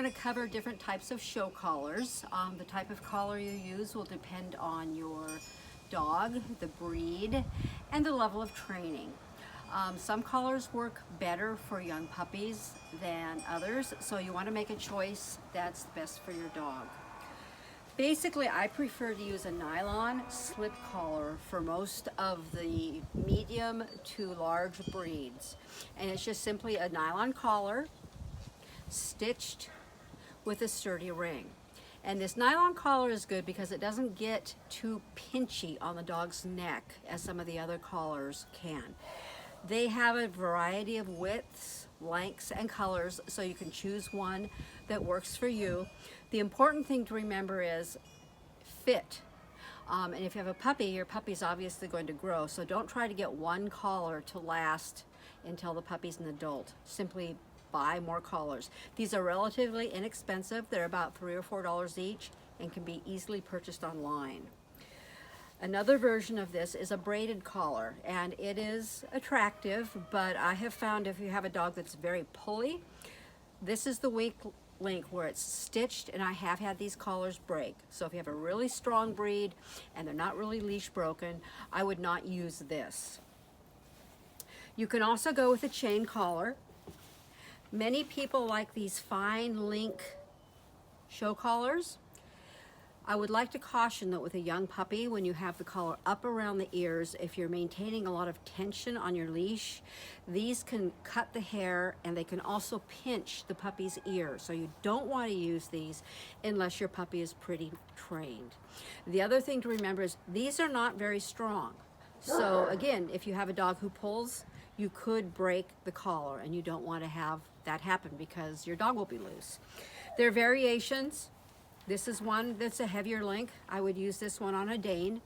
We're going to cover different types of show collars. The type of collar you use will depend on your dog, the breed, and the level of training. Some collars work better for young puppies than others, so you want to make a choice that's best for your dog. Basically, I prefer to use a nylon slip collar for most of the medium to large breeds. And it's just simply a nylon collar stitched with a sturdy ring. And this nylon collar is good because it doesn't get too pinchy on the dog's neck as some of the other collars can. They have a variety of widths, lengths, and colors, so you can choose one that works for you. The important thing to remember is fit. And if you have a puppy, your puppy's obviously going to grow, so don't try to get one collar to last until the puppy's an adult. Simply buy more collars. These are relatively inexpensive. They're about $3 or $4 each and can be easily purchased online. Another version of this is a braided collar, and it is attractive, but I have found if you have a dog that's very pulley, this is the weak link where it's stitched, and I have had these collars break. So if you have a really strong breed and they're not really leash broken, I would not use this. You can also go with a chain collar. Many people like these fine link show collars. I would like to caution that with a young puppy, when you have the collar up around the ears, if you're maintaining a lot of tension on your leash, these can cut the hair and they can also pinch the puppy's ear. So you don't want to use these unless your puppy is pretty trained. The other thing to remember is these are not very strong. So again, if you have a dog who pulls, you could break the collar, and you don't want to have that happen because your dog will be loose. There are variations. This is one that's a heavier link. I would use this one on a Dane.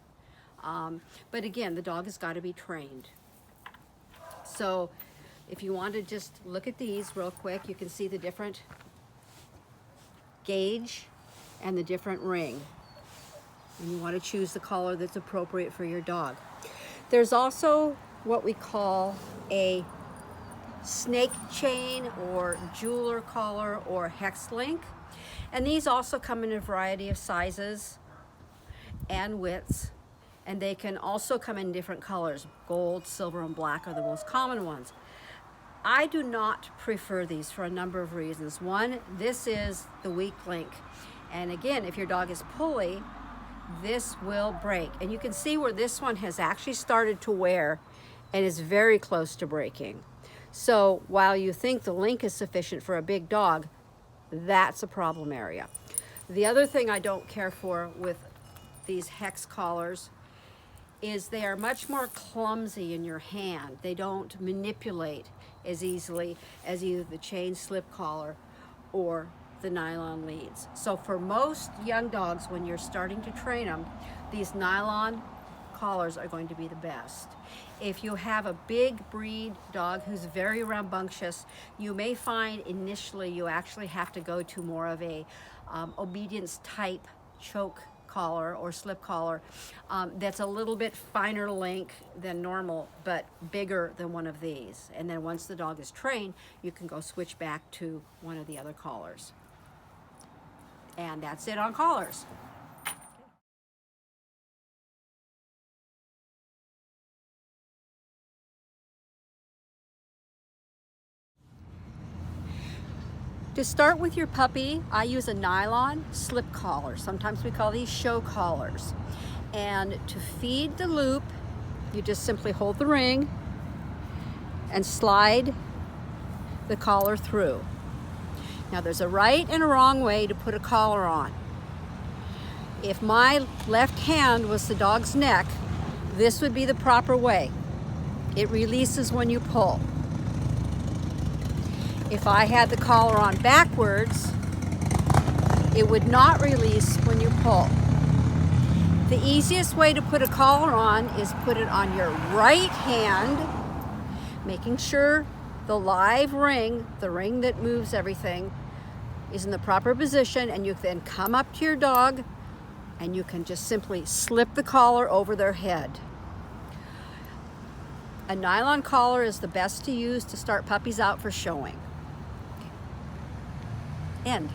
But again, the dog has got to be trained. So if you want to just look at these real quick, you can see the different gauge and the different ring. And you want to choose the collar that's appropriate for your dog. There's also what we call a snake chain or jeweler collar or hex link. And these also come in a variety of sizes and widths, and they can also come in different colors. Gold, silver, and black are the most common ones. I do not prefer these for a number of reasons. One, this is the weak link. And again, if your dog is pulley, this will break. And you can see where this one has actually started to wear and is very close to breaking. So while you think the link is sufficient for a big dog, that's a problem area. The other thing I don't care for with these hex collars is they are much more clumsy in your hand. They don't manipulate as easily as either the chain slip collar or the nylon leads. So for most young dogs, when you're starting to train them, these nylon collars are going to be the best. If you have a big breed dog who's very rambunctious, you may find initially you actually have to go to more of a obedience type choke collar or slip collar that's a little bit finer link than normal, but bigger than one of these. And then once the dog is trained, you can go switch back to one of the other collars. And that's it on collars. To start with your puppy, I use a nylon slip collar. Sometimes we call these show collars. And to feed the loop, you just simply hold the ring and slide the collar through. Now there's a right and a wrong way to put a collar on. If my left hand was the dog's neck, this would be the proper way. It releases when you pull. If I had the collar on backwards, it would not release when you pull. The easiest way to put a collar on is put it on your right hand, making sure the live ring, the ring that moves everything, is in the proper position, and you then come up to your dog and you can just simply slip the collar over their head. A nylon collar is the best to use to start puppies out for showing. End.